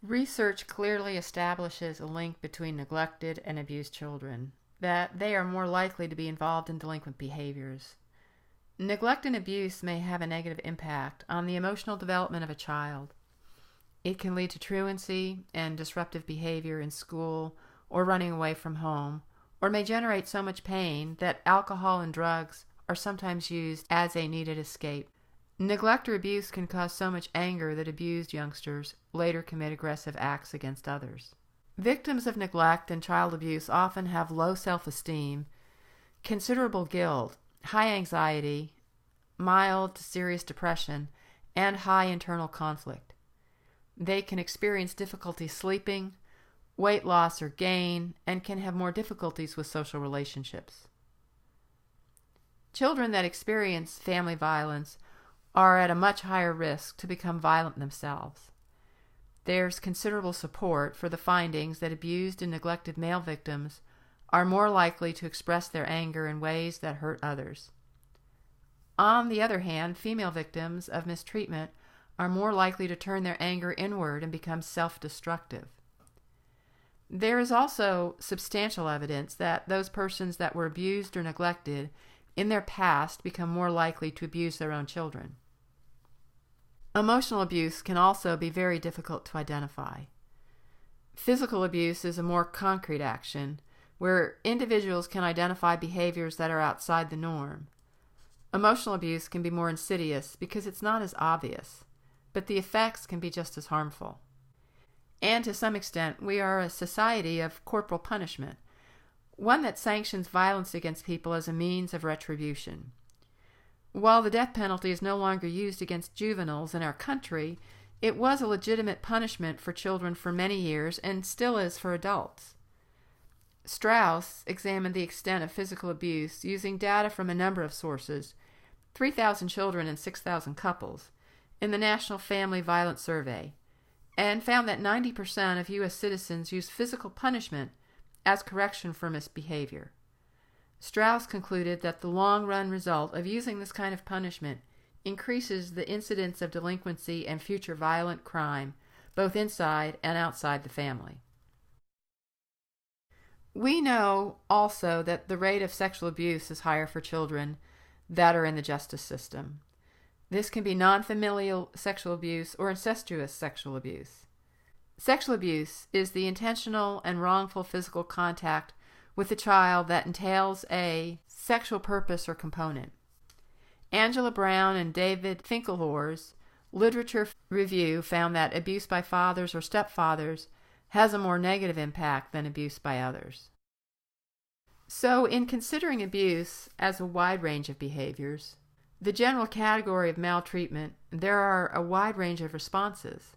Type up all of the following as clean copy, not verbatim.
Research clearly establishes a link between neglected and abused children, that they are more likely to be involved in delinquent behaviors. Neglect and abuse may have a negative impact on the emotional development of a child. It can lead to truancy and disruptive behavior in school or running away from home, or may generate so much pain that alcohol and drugs are sometimes used as a needed escape. Neglect or abuse can cause so much anger that abused youngsters later commit aggressive acts against others. Victims of neglect and child abuse often have low self-esteem, considerable guilt, high anxiety, mild to serious depression, and high internal conflict. They can experience difficulty sleeping, weight loss or gain, and can have more difficulties with social relationships. Children that experience family violence are at a much higher risk to become violent themselves. There's considerable support for the findings that abused and neglected male victims are more likely to express their anger in ways that hurt others. On the other hand, female victims of mistreatment are more likely to turn their anger inward and become self-destructive. There is also substantial evidence that those persons that were abused or neglected in their past become more likely to abuse their own children. Emotional abuse can also be very difficult to identify. Physical abuse is a more concrete action, where individuals can identify behaviors that are outside the norm. Emotional abuse can be more insidious because it's not as obvious, but the effects can be just as harmful. And to some extent, we are a society of corporal punishment, one that sanctions violence against people as a means of retribution. While the death penalty is no longer used against juveniles in our country, it was a legitimate punishment for children for many years and still is for adults. Strauss examined the extent of physical abuse using data from a number of sources, 3,000 children and 6,000 couples, in the National Family Violence Survey, and found that 90% of U.S. citizens use physical punishment as correction for misbehavior. Strauss concluded that the long-run result of using this kind of punishment increases the incidence of delinquency and future violent crime, both inside and outside the family. We know also that the rate of sexual abuse is higher for children that are in the justice system. This can be non-familial sexual abuse or incestuous sexual abuse. Sexual abuse is the intentional and wrongful physical contact with a child that entails a sexual purpose or component. Angela Brown and David Finkelhor's literature review found that abuse by fathers or stepfathers has a more negative impact than abuse by others. So, in considering abuse as a wide range of behaviors, the general category of maltreatment, there are a wide range of responses.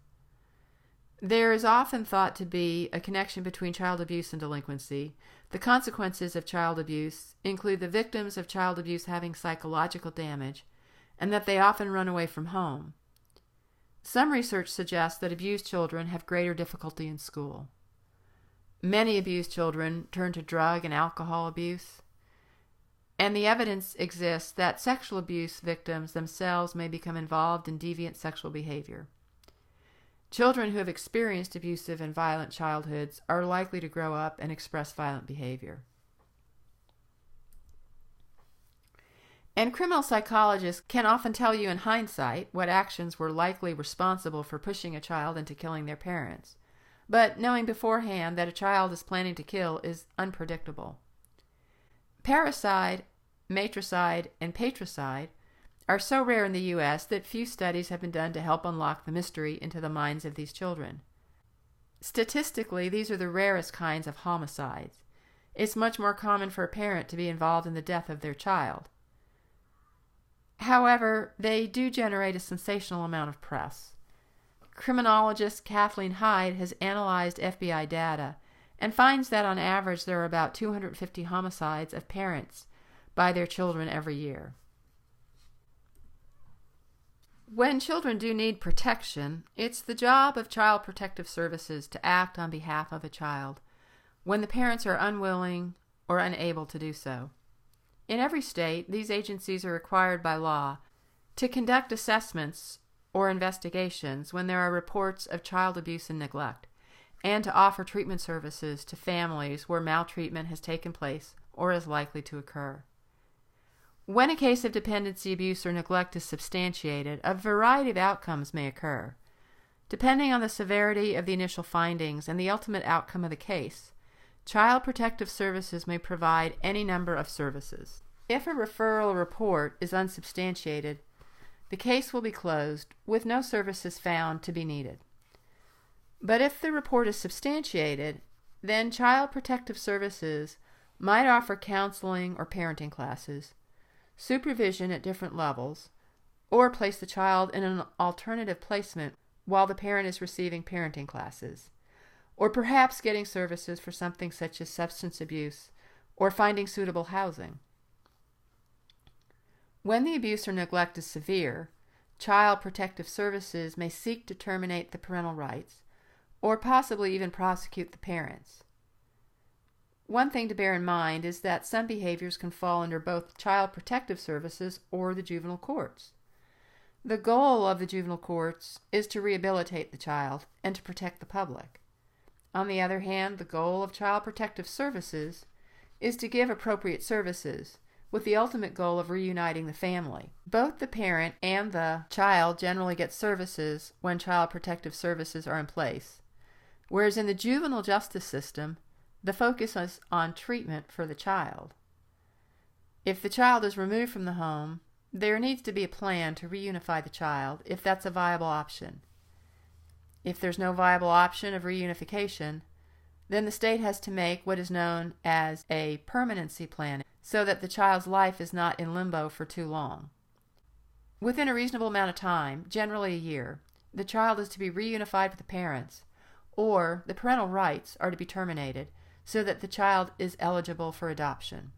There is often thought to be a connection between child abuse and delinquency. The consequences of child abuse include the victims of child abuse having psychological damage, and that they often run away from home. Some research suggests that abused children have greater difficulty in school. Many abused children turn to drug and alcohol abuse, and the evidence exists that sexual abuse victims themselves may become involved in deviant sexual behavior. Children who have experienced abusive and violent childhoods are likely to grow up and express violent behavior. And criminal psychologists can often tell you in hindsight what actions were likely responsible for pushing a child into killing their parents. But knowing beforehand that a child is planning to kill is unpredictable. Parricide, matricide, and patricide are so rare in the U.S. that few studies have been done to help unlock the mystery into the minds of these children. Statistically, these are the rarest kinds of homicides. It's much more common for a parent to be involved in the death of their child. However, they do generate a sensational amount of press. Criminologist Kathleen Hyde has analyzed FBI data and finds that on average there are about 250 homicides of parents by their children every year. When children do need protection, it's the job of Child Protective Services to act on behalf of a child when the parents are unwilling or unable to do so. In every state, these agencies are required by law to conduct assessments or investigations when there are reports of child abuse and neglect, and to offer treatment services to families where maltreatment has taken place or is likely to occur. When a case of dependency, abuse, or neglect is substantiated, a variety of outcomes may occur. Depending on the severity of the initial findings and the ultimate outcome of the case, Child Protective Services may provide any number of services. If a referral report is unsubstantiated, the case will be closed with no services found to be needed. But if the report is substantiated, then Child Protective Services might offer counseling or parenting classes, supervision at different levels, or place the child in an alternative placement while the parent is receiving parenting classes, or perhaps getting services for something such as substance abuse or finding suitable housing. When the abuse or neglect is severe, Child Protective Services may seek to terminate the parental rights or possibly even prosecute the parents. One thing to bear in mind is that some behaviors can fall under both Child Protective Services or the juvenile courts. The goal of the juvenile courts is to rehabilitate the child and to protect the public. On the other hand, the goal of Child Protective Services is to give appropriate services with the ultimate goal of reuniting the family. Both the parent and the child generally get services when Child Protective Services are in place, whereas in the juvenile justice system, the focus is on treatment for the child. If the child is removed from the home, there needs to be a plan to reunify the child if that's a viable option. If there's no viable option of reunification, then the state has to make what is known as a permanency plan so that the child's life is not in limbo for too long. Within a reasonable amount of time, generally a year, the child is to be reunified with the parents, or the parental rights are to be terminated so that the child is eligible for adoption.